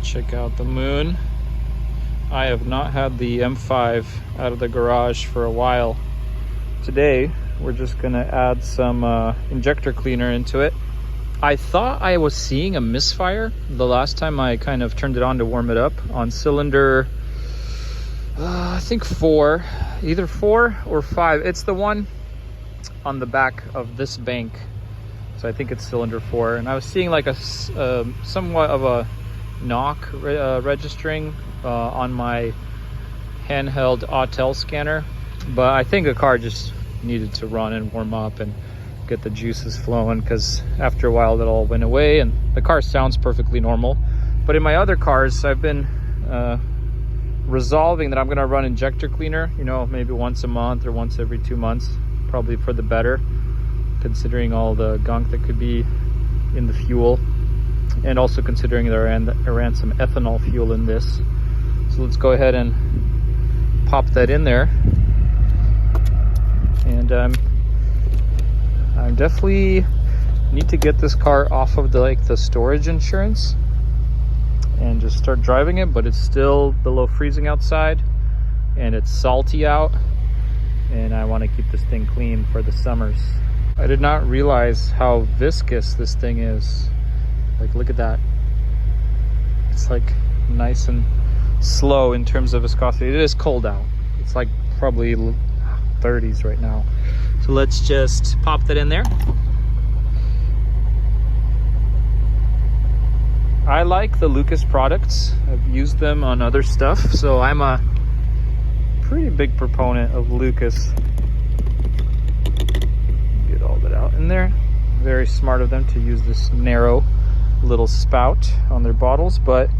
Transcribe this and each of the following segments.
Check out the moon. I have not had the M5 out of the garage for a while. Today, we're just gonna add some injector cleaner into it. I thought I was seeing a misfire the last time I kind of turned it on to warm it up on cylinder, I think 4, either 4 or 5. It's the one on the back of this bank. So I think it's cylinder 4. And I was seeing like a somewhat of a knock registering on my handheld Autel scanner, but I think the car just needed to run and warm up and get the juices flowing, because after a while it all went away and the car sounds perfectly normal. But in my other cars, I've been resolving that I'm going to run injector cleaner, you know, maybe once a month or once every 2 months, probably for the better, considering all the gunk that could be in the fuel, and also considering there ran some ethanol fuel in this. So let's go ahead and pop that in there. And I definitely need to get this car off of the storage insurance and just start driving it, but it's still below freezing outside and it's salty out, and I want to keep this thing clean for the summers. I did not realize how viscous this thing is. Like, look at that. It's like nice and slow in terms of viscosity. It is cold out. It's like probably 30s right now. So let's just pop that in there. I like the Lucas products. I've used them on other stuff, so I'm a pretty big proponent of Lucas. Get all that out in there. Very smart of them to use this narrow little spout on their bottles, but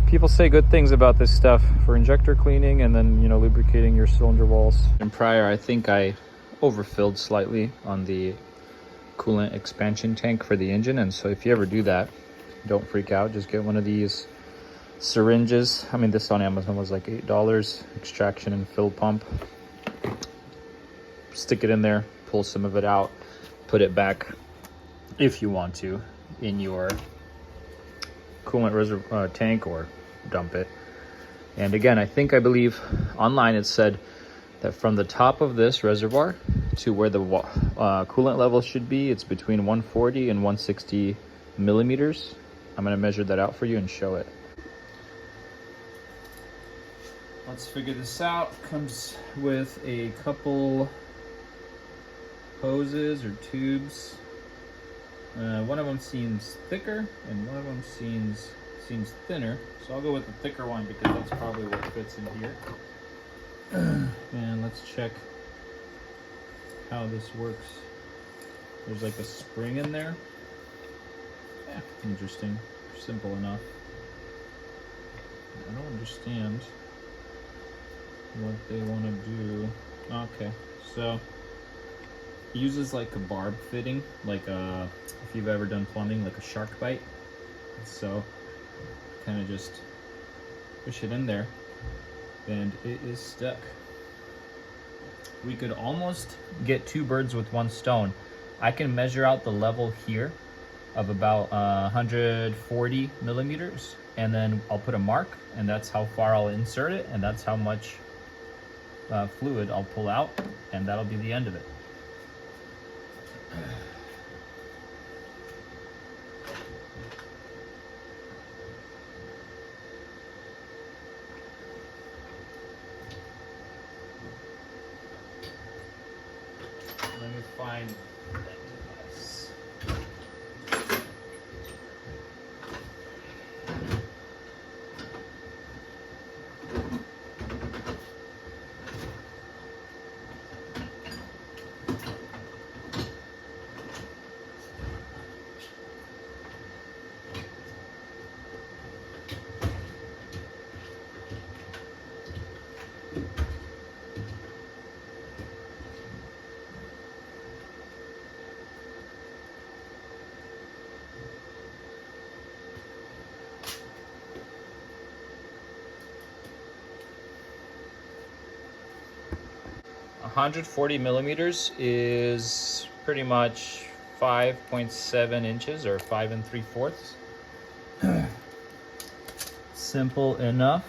people say good things about this stuff for injector cleaning and then, you know, lubricating your cylinder walls. And prior, I think I overfilled slightly on the coolant expansion tank for the engine, and so if you ever do that, don't freak out. Just get one of these syringes. I mean, this on Amazon was like $8, extraction and fill pump. Stick it in there, pull some of it out, put it back if you want to in your coolant reservoir tank, or dump it. And again, I believe online it said that from the top of this reservoir to where the coolant level should be, it's between 140 and 160 millimeters. I'm going to measure that out for you and show it. Let's figure this out. Comes with a couple hoses or tubes. One of them seems thicker and one of them seems thinner, so I'll go with the thicker one because that's probably what fits in here. And let's check how this works. There's like a spring in there. Yeah, interesting. Simple enough. I don't understand what they want to do. Okay, so it uses like a barb fitting, like if you've ever done plumbing, like a shark bite. So kind of just push it in there and it is stuck. We could almost get 2 birds with 1 stone. I can measure out the level here of about 140 millimeters, and then I'll put a mark, and that's how far I'll insert it, and that's how much fluid I'll pull out, and that'll be the end of it. Let me find this. .140 millimeters is pretty much 5.7 inches or 5 3/4. simple enough.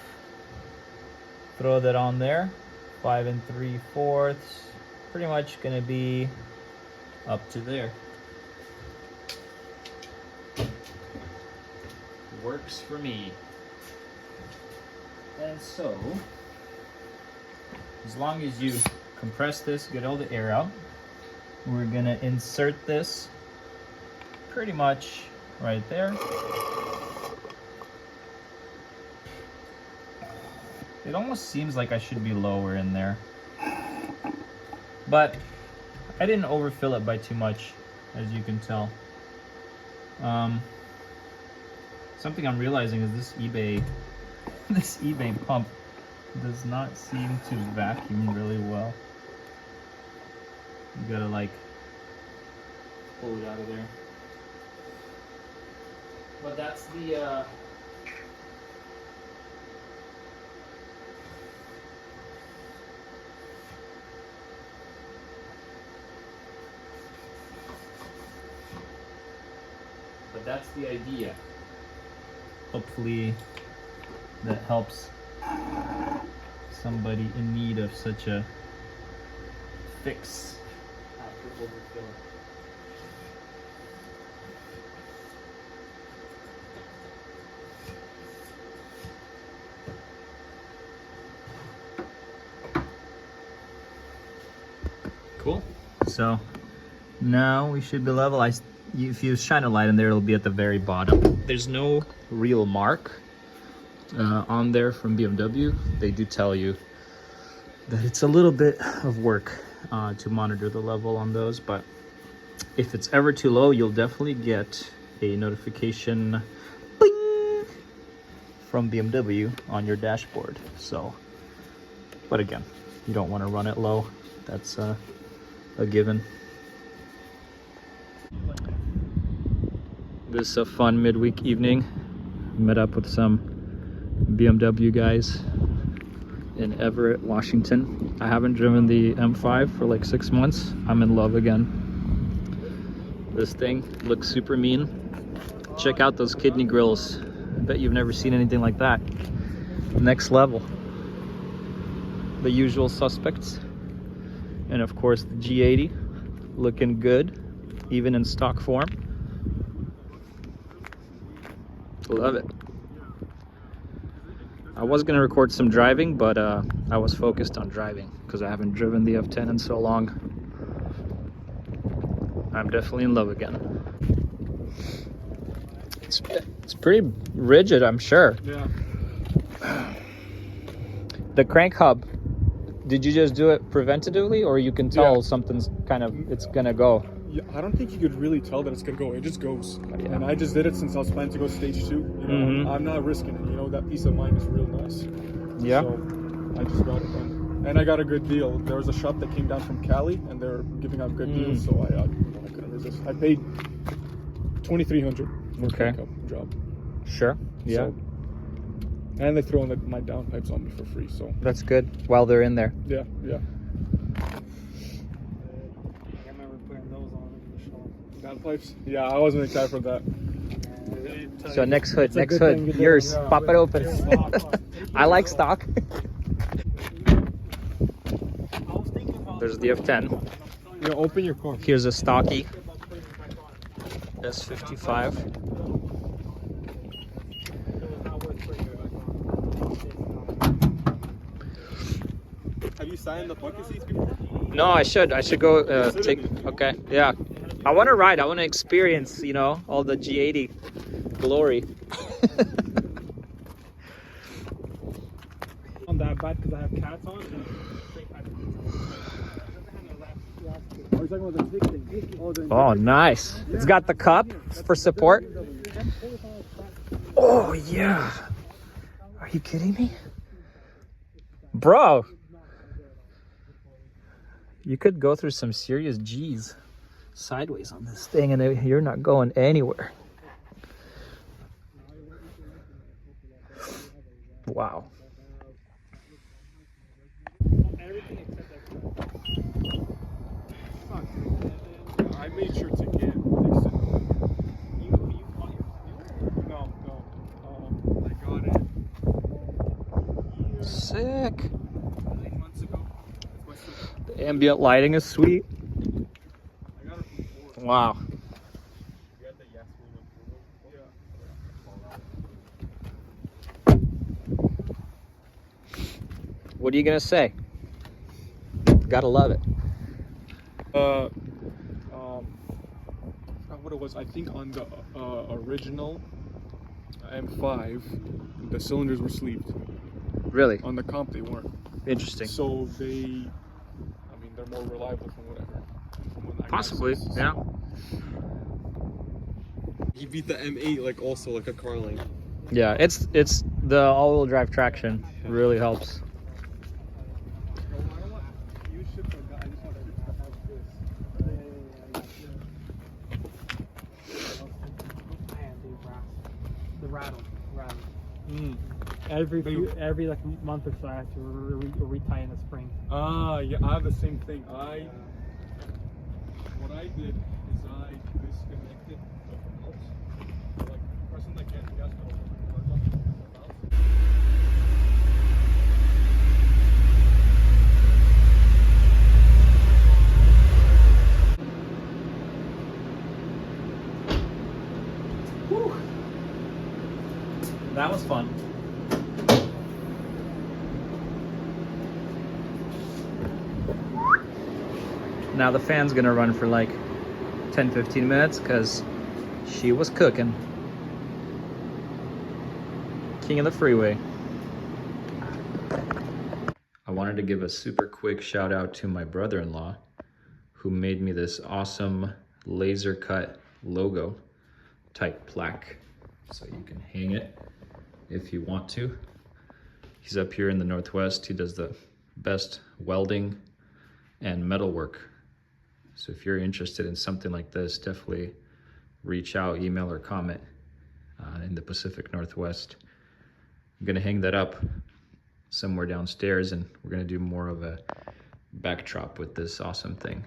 Throw that on there. 5 3/4. Pretty much gonna be up to there. Works for me. And so, as long as you compress this, get all the air out, we're gonna insert this pretty much right there. It almost seems like I should be lower in there, but I didn't overfill it by too much, as you can tell. Something I'm realizing is this eBay pump does not seem to vacuum really well. You gotta like pull it out of there. But that's the idea. Hopefully that helps somebody in need of such a fix after overfilling. Cool. So now we should be level. If you shine a light in there, it'll be at the very bottom. There's no real mark on there from BMW. They do tell you that it's a little bit of work to monitor the level on those, but if it's ever too low, you'll definitely get a notification bing, from BMW on your dashboard. So, but again, you don't want to run it low. That's a given. This is a fun midweek evening. Met up with some BMW guys in Everett, Washington. I haven't driven the M5 for like 6 months. I'm in love again. This thing looks super mean. Check out those kidney grills. I bet you've never seen anything like that. Next level. The usual suspects. And of course the G80 looking good, even in stock form. Love it. I was gonna record some driving, but I was focused on driving because I haven't driven the F10 in so long. I'm definitely in love again. It's pretty rigid, I'm sure. Yeah. The crank hub, did you just do it preventatively, or you can tell something's kind of, it's gonna go? Yeah, I don't think you could really tell that it's gonna go. It just goes. Yeah. And I just did it since I was planning to go stage 2. You know, I'm not risking it. You know, that peace of mind is real nice. Yeah. So I just got it done. And I got a good deal. There was a shop that came down from Cali, and they're giving out good deals. So I couldn't resist. I paid $2,300 for a crank hub job. Sure. Yeah. So, and they throw in my downpipes on me for free. So that's good while they're in there. yeah. Downpipes? Yeah, I wasn't excited for that. So next hood, yours. Pop it open. I like stock. There's the F10. Yeah, open your car. Here's a stocky S55. Have you signed the bucket seats before? No, I should go take. Okay, yeah. I want to ride. I want to experience, you know, all the G80 glory. On that bad because I have cats on. Oh, nice. It's got the cup for support. Oh, yeah. Are you kidding me? Bro. You could go through some serious G's sideways on this thing and you're not going anywhere. Wow. I made sure to get I got it Sick. 9 months ago. The ambient lighting is sweet. I got it from Ford. Wow. You got the Yeah. What are you gonna say? Gotta love it. I forgot what it was. I think on the original M5, the cylinders were sleeved. Really? On the comp, they weren't. Interesting. So they, I mean, they're more reliable from what I heard. From what I Possibly, guess. yeah. He beat the M8 like also like a car lane. Yeah, it's the all-wheel drive traction really helps. The rattle. Every like month or so, I have to retie in the spring. Yeah, I have the same thing. What I did is I disconnected the belts. Like pressing the gas pedal. That was fun. Now the fan's gonna run for like 10-15 minutes because she was cooking. King of the freeway. I wanted to give a super quick shout out to my brother-in-law who made me this awesome laser cut logo type plaque. So you can hang it if you want to. He's up here in the Northwest. He does the best welding and metalwork. So if you're interested in something like this, definitely reach out, email or comment in the Pacific Northwest. I'm gonna hang that up somewhere downstairs and we're gonna do more of a backdrop with this awesome thing.